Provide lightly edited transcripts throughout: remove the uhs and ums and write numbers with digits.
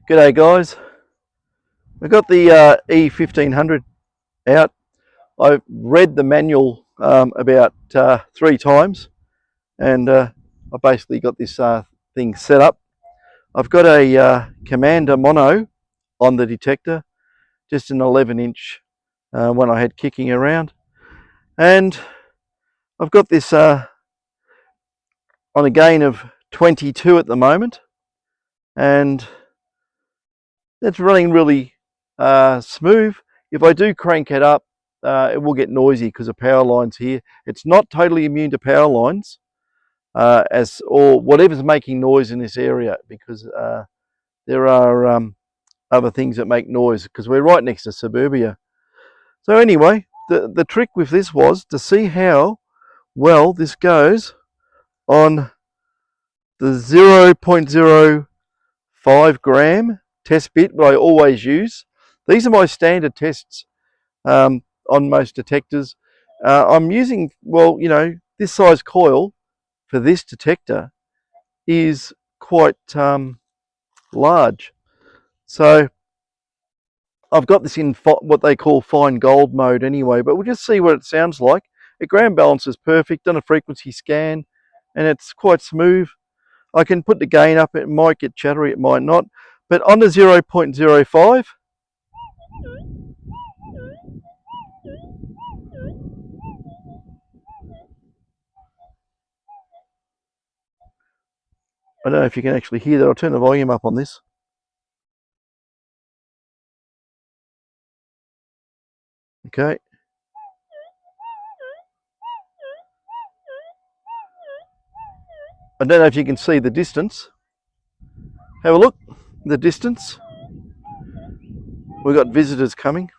G'day guys, I got the E1500 out. I've read the manual about 3 times, and I basically got this thing set up. I've got a commander mono on the detector, just an 11-inch one I had kicking around, and I've got this on a gain of 22 at the moment, and it's running really smooth. If I do crank it up, it will get noisy because of power lines here. It's not totally immune to power lines, or whatever's making noise in this area, because there are other things that make noise because we're right next to suburbia. So anyway, the trick with this was to see how well this goes on the 0.05 gram test bit that I always use. These are my standard tests on most detectors. I'm using, well, this size coil for this detector is quite large. So I've got this in what they call fine gold mode anyway, but we'll just see what it sounds like. The ground balance is perfect, done a frequency scan, and it's quite smooth. I can put the gain up, it might get chattery, it might not, but on the 0.05, I don't know if you can actually hear that. I'll turn the volume up on this. Okay. I don't know if you can see the distance. Have a look, the distance. We've got visitors coming.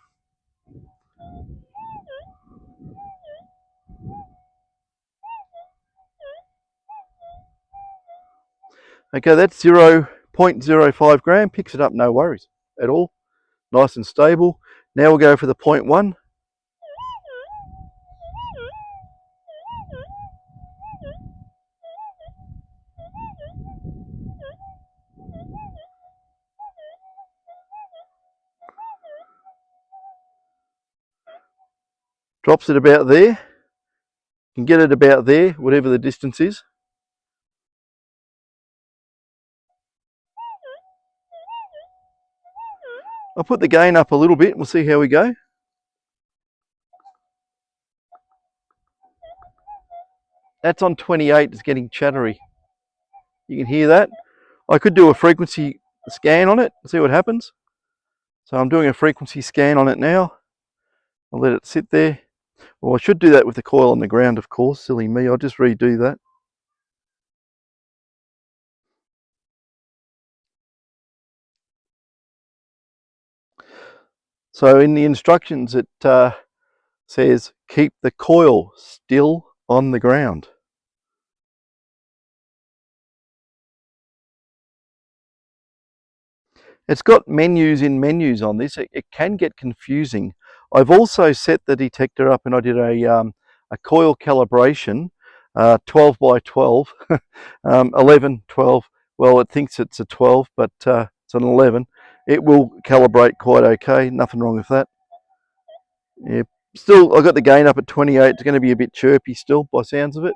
Okay, that's 0.05 gram, picks it up, no worries at all. Nice and stable. Now we'll go for the 0.1. Drops it about there. You can get it about there, whatever the distance is. I'll put the gain up a little bit and we'll see how we go. That's on 28, it's getting chattery. You can hear that. I could do a frequency scan on it, see what happens. So I'm doing a frequency scan on it now. I'll let it sit there. Well, I should do that with the coil on the ground, of course. Silly me, I'll just redo that. So in the instructions it says keep the coil still on the ground. It's got menus in menus on this. It can get confusing. I've also set the detector up and I did a coil calibration, 12 by 12, 11, 12. Well, it thinks it's a 12, but it's an 11. It will calibrate quite okay, nothing wrong with that. Yeah. Still, I got the gain up at 28. It's going to be a bit chirpy still by sounds of it.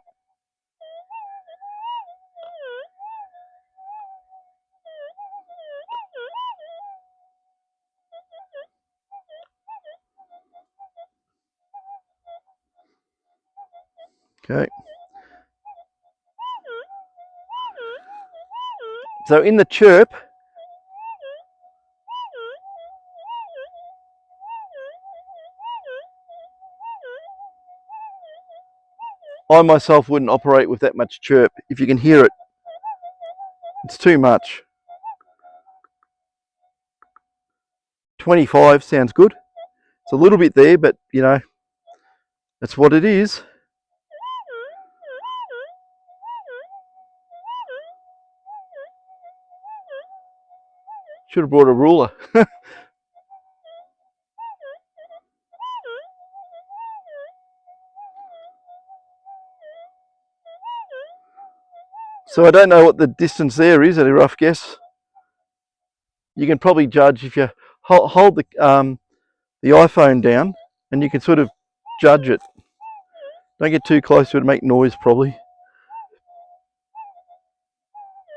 Okay. So in the chirp, I myself wouldn't operate with that much chirp. If you can hear it, it's too much. 25 sounds good. It's a little bit there, but you know, that's what it is. Should have brought a ruler. So I don't know what the distance there is at a rough guess. you can probably judge if you hold the iPhone down, and you can sort of judge it. Don't get too close to it, make noise probably.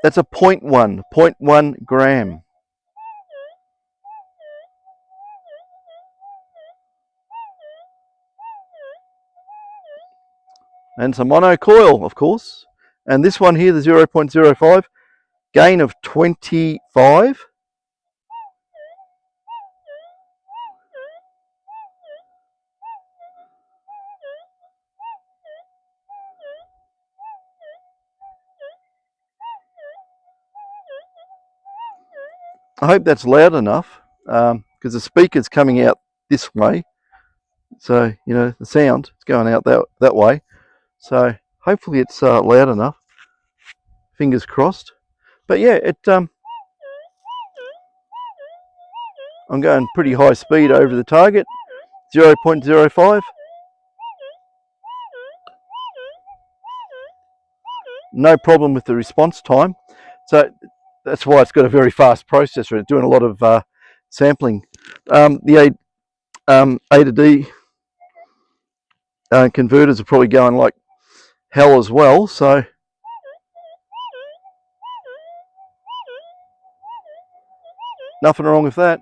That's a 0.1 gram. And it's a mono coil, of course. And this one here, the 0.05, gain of 25. I hope that's loud enough, because the speaker's coming out this way. So, you know, the sound is going out that way. So hopefully it's loud enough. Fingers crossed. But yeah, I'm going pretty high speed over the target, 0.05. No problem with the response time. So that's why it's got a very fast processor. It's doing a lot of sampling. The A to D converters are probably going like hell as well. So nothing wrong with that.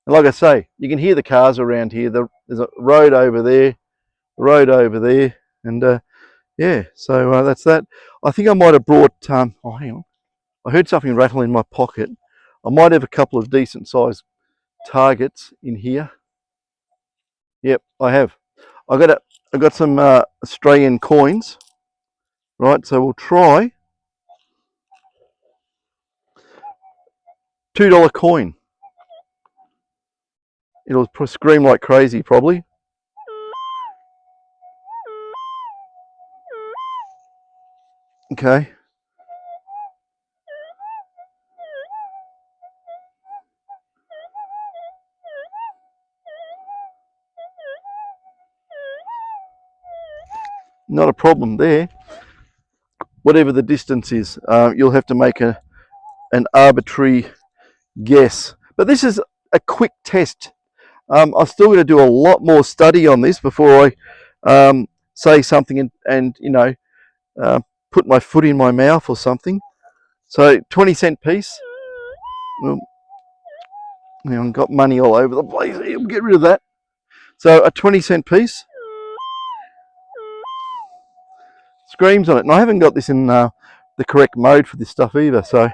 And like I say, you can hear the cars around here. There's a road over there, and yeah. So that's that. I think I might have brought. Oh, hang on. I heard something rattle in my pocket. I might have a couple of decent sized targets in here. Yep, I have. I got some Australian coins. Right, so we'll try $2 coin. It'll scream like crazy probably. Okay. Not a problem there. Whatever the distance is, you'll have to make an arbitrary guess. But this is a quick test. I'm still going to do a lot more study on this before I say something and you know, put my foot in my mouth or something. So 20-cent piece. Well, hang on, got money all over the place here. We'll get rid of that. So a 20-cent piece. Screams on it. And I haven't got this in the correct mode for this stuff either. So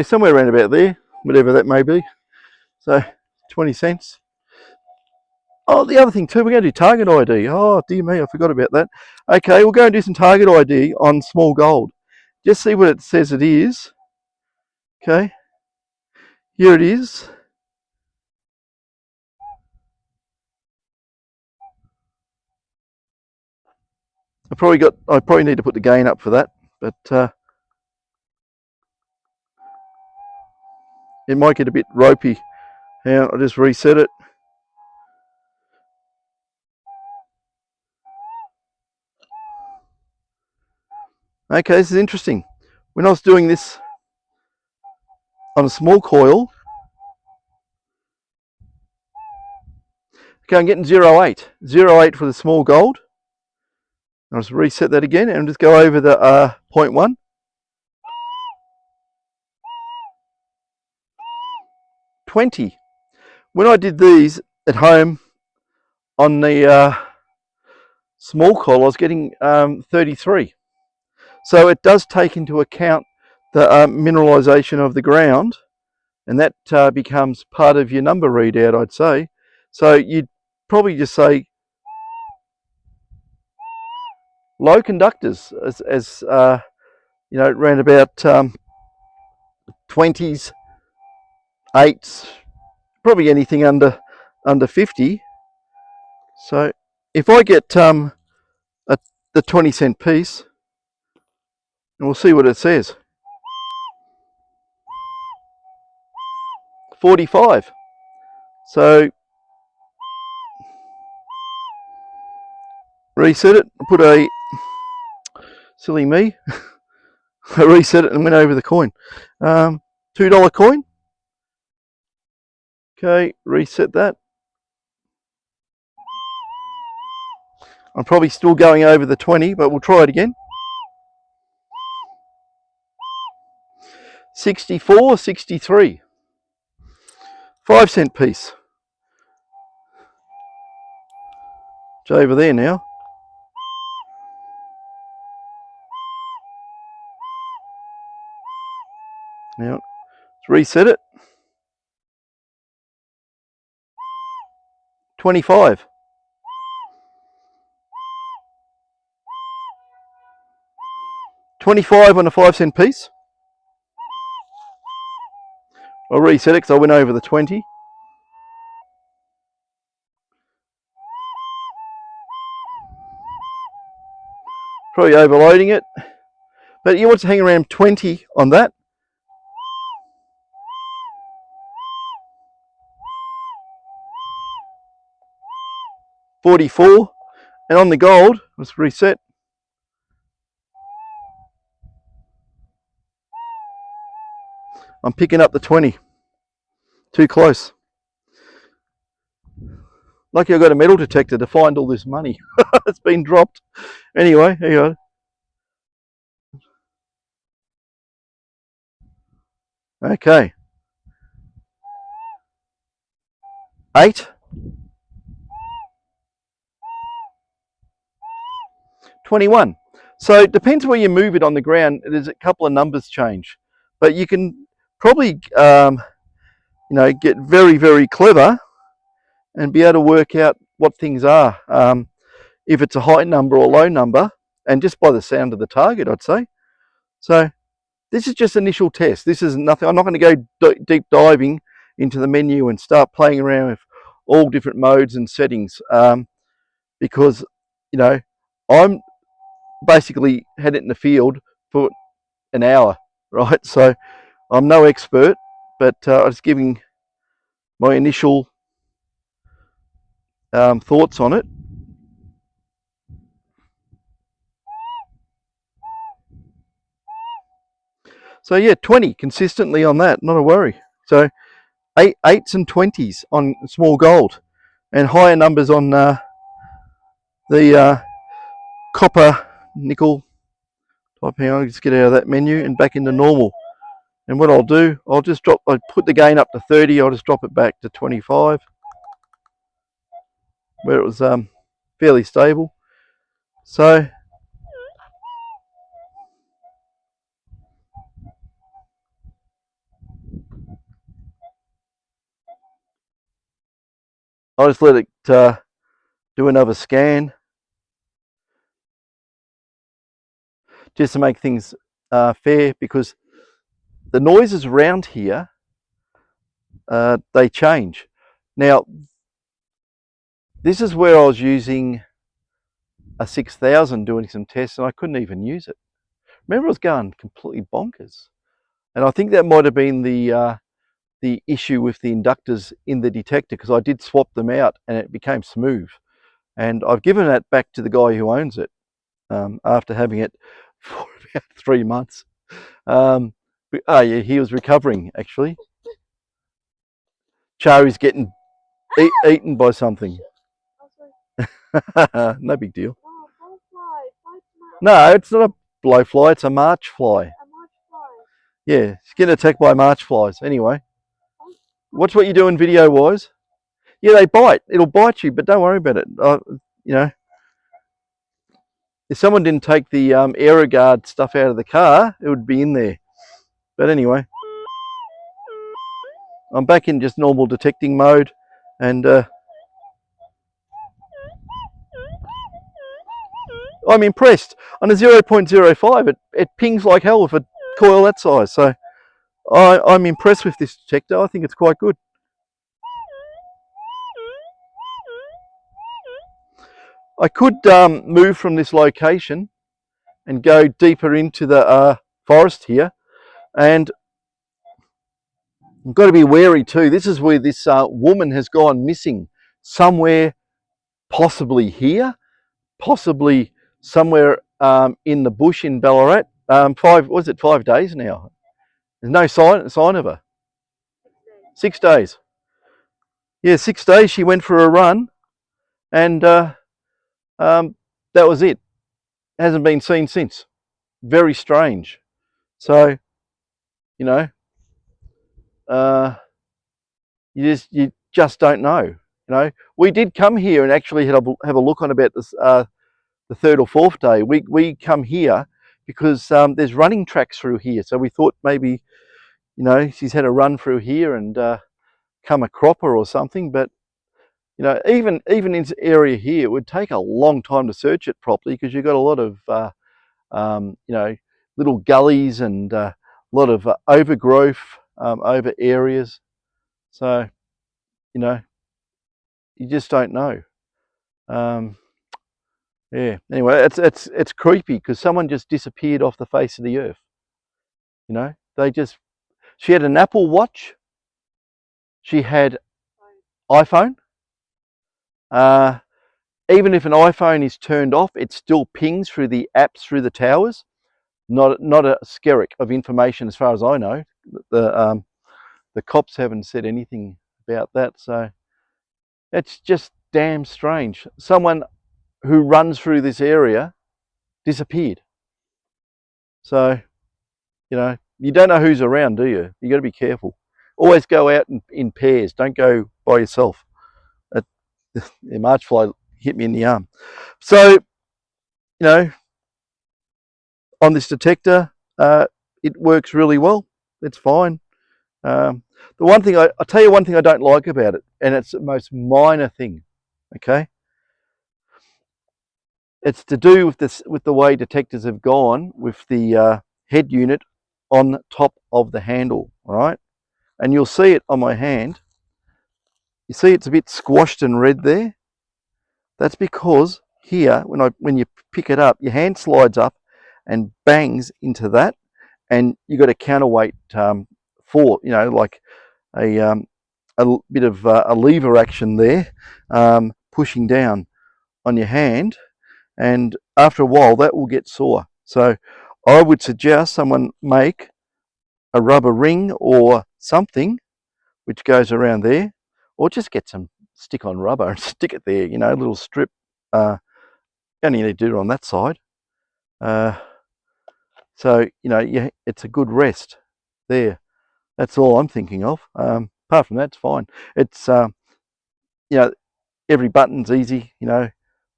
somewhere around about there, whatever that may be. So 20 cents. Oh, the other thing too, we're going to do target ID. Oh, dear me, I forgot about that. Okay, we'll go and do some target ID on small gold. Just see what it says it is. Okay, here it is. I probably need to put the gain up for that, but it might get a bit ropey. Now I'll just reset it. Okay, this is interesting. When I was doing this on a small coil, okay, I'm getting 0.8. 0.8 for the small gold. I'll just reset that again and just go over the 0.1. 20. When I did these at home on the small coil, I was getting 33. So it does take into account the mineralization of the ground, and that becomes part of your number readout, I'd say. So you'd probably just say low conductors as you know, around about 20s, 8s, probably anything under 50. So if I get the 20-cent piece, and we'll see what it says. 45. So reset it, put a, silly me, I reset it and went over the coin. $2 coin. Okay, reset that. I'm probably still going over the 20, but we'll try it again. 64, 63. 5-cent piece. It's over there now. Now, let's reset it. 25. $25 on a 5-cent piece. I'll reset it because I went over the 20. Probably overloading it. But you want to hang around 20 on that. $44. And on the gold, let's reset. I'm picking up the 20. Too close. Lucky I got a metal detector to find all this money. It's been dropped. Anyway, here you go. Okay. 8. 21. So it depends where you move it on the ground. There's a couple of numbers change. But you can probably get very, very clever and be able to work out what things are. If it's a high number or low number, and just by the sound of the target, I'd say. So this is just initial test. This is nothing. I'm not going to go deep diving into the menu and start playing around with all different modes and settings, because I'm basically had it in the field for an hour, right? So I'm no expert, but I'm just giving my initial thoughts on it. So yeah, 20 consistently on that, not a worry. So 8s and 20s on small gold, and higher numbers on the copper nickel type. Hang on, just get out of that menu and back into normal. And what I'll do, I'll put the gain up to 30. I'll just drop it back to 25, where it was fairly stable. So I'll just let it do another scan, just to make things fair, because the noises around here, they change. Now, this is where I was using a 6000 doing some tests, and I couldn't even use it. Remember, I was going completely bonkers, and I think that might have been the issue with the inductors in the detector, because I did swap them out and it became smooth. And I've given that back to the guy who owns it after having it for about 3 months. Yeah, he was recovering actually. Charlie's getting eaten by something. No big deal. No, it's not a blowfly, it's a march fly. Yeah, it's getting attacked by march flies. Anyway, watch what you're doing video wise. Yeah, they bite. It'll bite you, but don't worry about it. If someone didn't take the AeroGuard stuff out of the car, it would be in there. But anyway, I'm back in just normal detecting mode, and I'm impressed. On a 0.05, it pings like hell with a coil that size. So I'm impressed with this detector. I think it's quite good. I could move from this location and go deeper into the forest here, and You've got to be wary too. This is where this woman has gone missing, somewhere possibly here, possibly somewhere in the bush in Ballarat. 5 days now? There's no sign of her. 6 days. Yeah, 6 days she went for a run, and that was it. Hasn't been seen since. Very strange. So, you know, you just don't know. You know, we did come here and actually have a look on about this the 3rd or 4th day. We come here because there's running tracks through here, so we thought maybe, you know, she's had a run through here and come a cropper or something. But you know, even in this area here, it would take a long time to search it properly because you've got a lot of you know, little gullies and a lot of overgrowth over areas. So, you know, you just don't know. Yeah. Anyway, it's creepy because someone just disappeared off the face of the earth. You know, she had an Apple Watch. She had iPhone. Even if an iPhone is turned off, it still pings through the apps through the towers. Not a skerrick of information as far as I know. The cops haven't said anything about that, so it's just damn strange. Someone who runs through this area disappeared. So, you know, you don't know who's around, do you? You got to be careful. Always go out in pairs. Don't go by yourself. The March fly hit me in the arm. So, you know, on this detector, it works really well. It's fine. The one thing I'll tell you, one thing I don't like about it, and it's the most minor thing. Okay, it's to do with this, with the way detectors have gone with the head unit on top of the handle. All right, and you'll see it on my hand. You see it's a bit squashed and red there. That's because here, when you pick it up, your hand slides up and bangs into that, and you got a counterweight for, you know, like a bit of a lever action there, pushing down on your hand, and after a while that will get sore. So I would suggest someone make a rubber ring or something which goes around there, or just get some stick-on rubber and stick it there, you know, a little strip. Only need to do it on that side. So, you know, yeah, it's a good rest there. That's all I'm thinking of. Apart from that, it's fine. It's, you know, every button's easy, you know,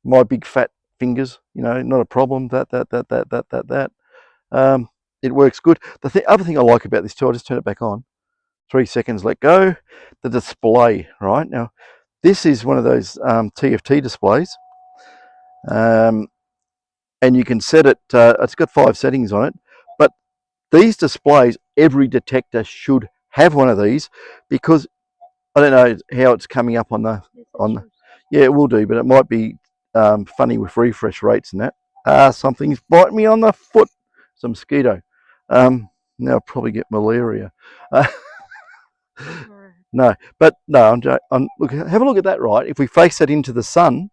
my big fat fingers, you know, not a problem. It works good. The other thing I like about this too, I'll just turn it back on. 3 seconds, let go. The display, right? Now, this is one of those TFT displays. And you can set it, it's got 5 settings on it, but these displays, every detector should have one of these, because I don't know how it's coming up on the, yeah, it will do, but it might be funny with refresh rates and that. Something's biting me on the foot. It's a mosquito. Now I'll probably get malaria. No, but no, look, have a look at that, right? If we face that into the sun,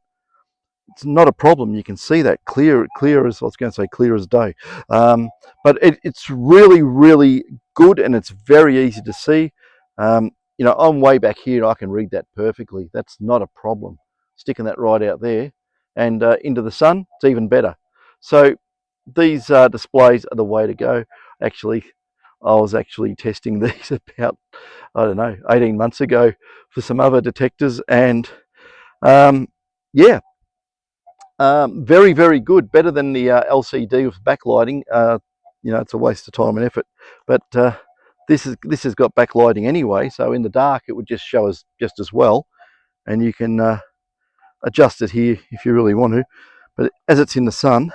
it's not a problem. You can see that clear as, I was going to say clear as day. But it's really, really good, and it's very easy to see. You know, I'm way back here, I can read that perfectly. That's not a problem. Sticking that right out there, and into the sun, it's even better. So these displays are the way to go. Actually, I was actually testing these about, I don't know, 18 months ago for some other detectors, and yeah, very, very good. Better than the LCD with backlighting. You know, it's a waste of time and effort, but this has got backlighting anyway, so in the dark it would just show us just as well, and you can adjust it here if you really want to. But as it's in the sun,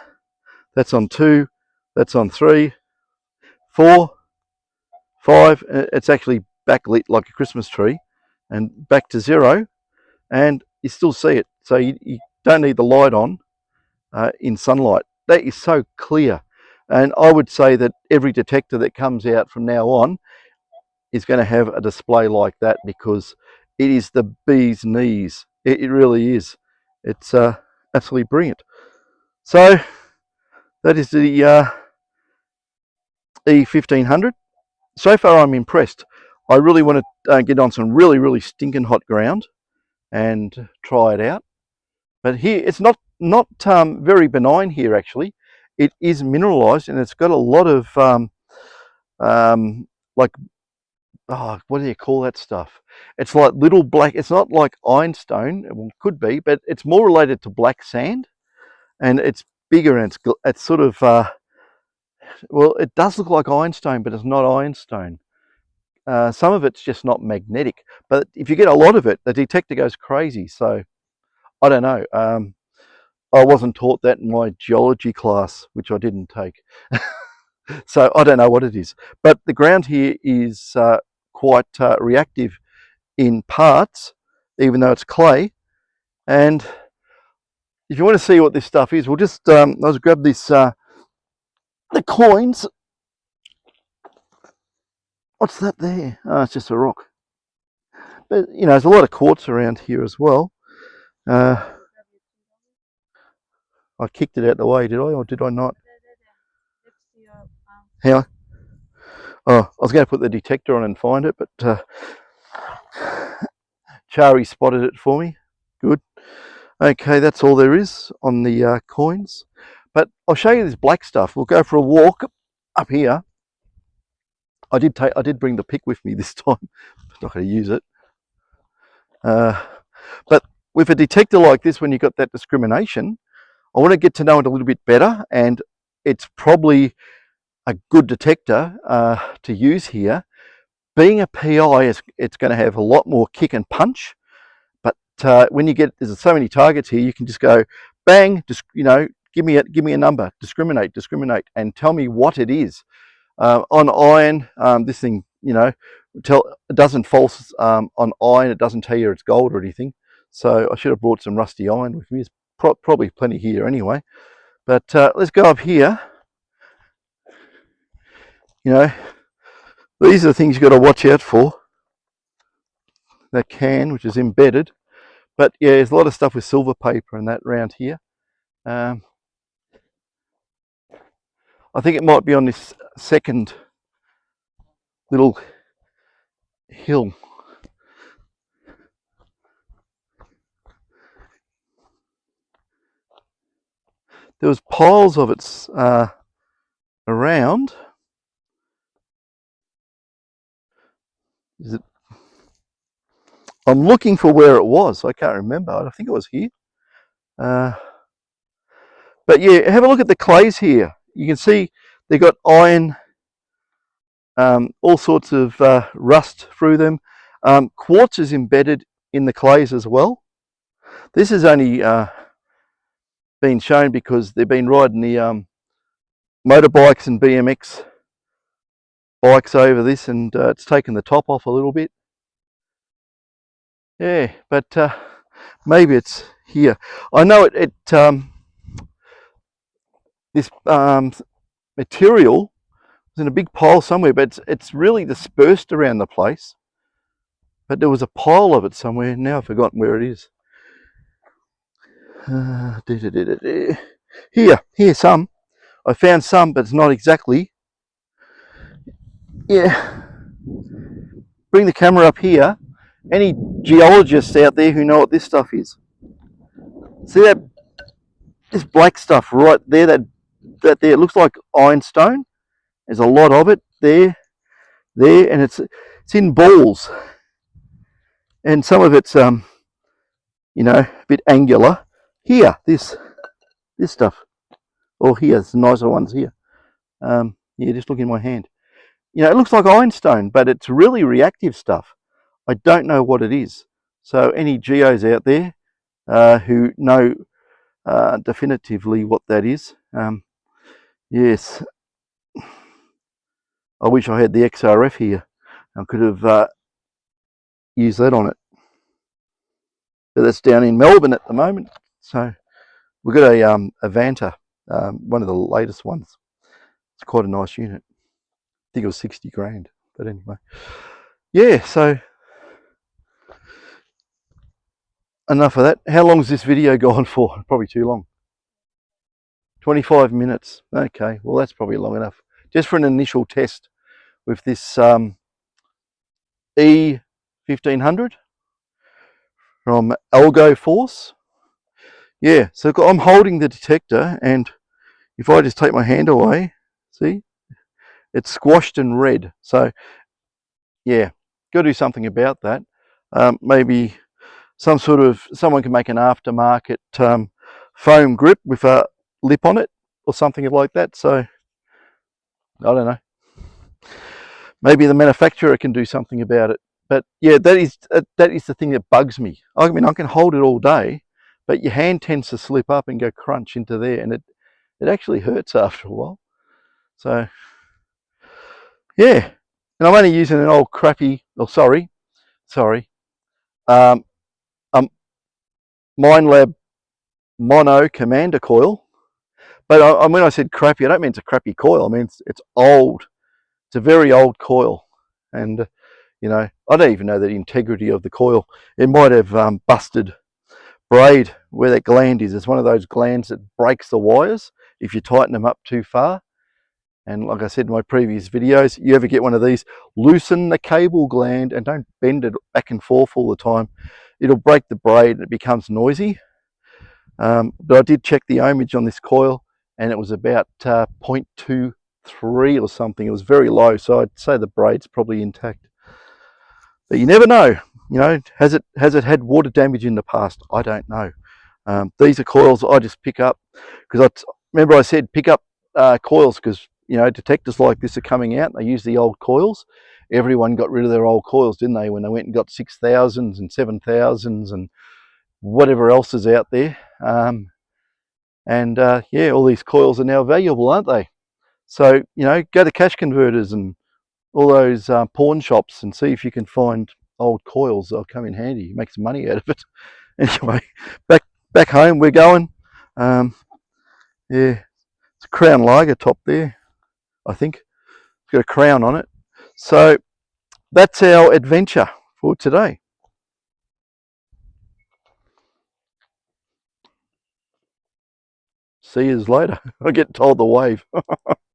that's on 2, that's on 3, 4, 5. It's actually backlit like a Christmas tree, and back to 0, and you still see it. So you don't need the light on in sunlight. That is so clear. And I would say that every detector that comes out from now on, is going to have a display like that, because it is the bee's knees. It really is. It's absolutely brilliant. So that is the E1500. So far I'm impressed. I really want to get on some really stinking hot ground and try it out. But here it's not very benign here actually. It is mineralized, and it's got a lot of like, oh, what do you call that stuff? It's like little black, it's not like ironstone, it could be, but it's more related to black sand, and it's bigger, and it's sort of, well, it does look like ironstone, but it's not ironstone. Some of it's just not magnetic, but if you get a lot of it, the detector goes crazy. So I don't know. I wasn't taught that in my geology class, which I didn't take. So I don't know what it is. But the ground here is quite reactive in parts, even though it's clay. And if you want to see what this stuff is, we'll just, I'll just grab this, the coins. What's that there? Oh, it's just a rock. But, you know, there's a lot of quartz around here as well. I kicked it out the way, did I, or did I not? How? Oh, I was going to put the detector on and find it, but Chari spotted it for me. Good. Okay, that's all there is on the coins. But I'll show you this black stuff. We'll go for a walk up here. I did bring the pick with me this time. I'm not going to use it. But with a detector like this, when you've got that discrimination, I want to get to know it a little bit better, and it's probably a good detector to use here. Being a PI, it's going to have a lot more kick and punch, but when you get, there's so many targets here, you can just go bang, just, you know, give me a number, discriminate, and tell me what it is. On iron, this thing, you know, it doesn't false on iron. It doesn't tell you it's gold or anything. So I should have brought some rusty iron with me. There's probably plenty here anyway. But let's go up here. You know, these are the things you've got to watch out for. That can, which is embedded. But yeah, there's a lot of stuff with silver paper and that around here. I think it might be on this second little hill. There was piles of it around. Is it? I'm looking for where it was. I can't remember. I think it was here. But yeah, have a look at the clays here. You can see they've got iron, all sorts of rust through them. Quartz is embedded in the clays as well. This has only been shown because they've been riding the motorbikes and BMX bikes over this, and it's taken the top off a little bit. Yeah, but maybe it's here. I know this material is in a big pile somewhere, but it's really dispersed around the place. But there was a pile of it somewhere. Now I've forgotten where it is. Here some. I found some, but it's not exactly. Yeah. Bring the camera up here. Any geologists out there who know what this stuff is? See that? This black stuff right there, that there, it looks like ironstone. There's a lot of it there, and it's in balls, and some of it's you know, a bit angular. Here, this stuff, or here, some nicer ones here. Yeah, just look in my hand. You know, it looks like ironstone, but it's really reactive stuff. I don't know what it is. So any geos out there who know definitively what that is, yes, I wish I had the XRF here. I could have used that on it. But that's down in Melbourne at the moment. So we've got a Vanta, one of the latest ones. It's quite a nice unit. I think it was 60 grand, but anyway. yeah, so enough of that. How long has this video gone for? Probably too long. 25 minutes. Okay, well that's probably long enough. Just for an initial test with this E1500 from AlgoForce. Yeah, so I'm holding the detector, and if I just take my hand away, see, it's squashed and red. So yeah, got to do something about that. Maybe someone can make an aftermarket foam grip with a lip on it or something like that. So I don't know. Maybe the manufacturer can do something about it. But yeah, that is the thing that bugs me. I mean, I can hold it all day, but your hand tends to slip up and go crunch into there, and it actually hurts after a while. So yeah, and I'm only using an old crappy. Oh, sorry, um, um, MindLab mono commander coil. But when I said crappy, I don't mean it's a crappy coil. I mean it's old. It's a very old coil, and you know, I don't even know the integrity of the coil. It might have busted braid where that gland is. It's one of those glands that breaks the wires if you tighten them up too far. And like I said in my previous videos, you ever get one of these, loosen the cable gland and don't bend it back and forth all the time. It'll break the braid and it becomes noisy. But I did check the ohmage on this coil, and it was about 0.23 or something. It was very low, so I'd say the braid's probably intact. But you never know. You know, has it had water damage in the past? I don't know. These are coils I just pick up because remember I said pick up coils because you know detectors like this are coming out. They use the old coils. Everyone got rid of their old coils, didn't they? When they went and got 6000s and 7000s and whatever else is out there. Yeah, all these coils are now valuable, aren't they? So you know, go to cash converters and all those pawn shops and see if you can find old coils. They'll come in handy. Make some money out of it. Anyway, back home we're going. Um, yeah, it's a Crown Lager top there, I think. It's got a crown on it. So that's our adventure for today. See you later. I get told the wave.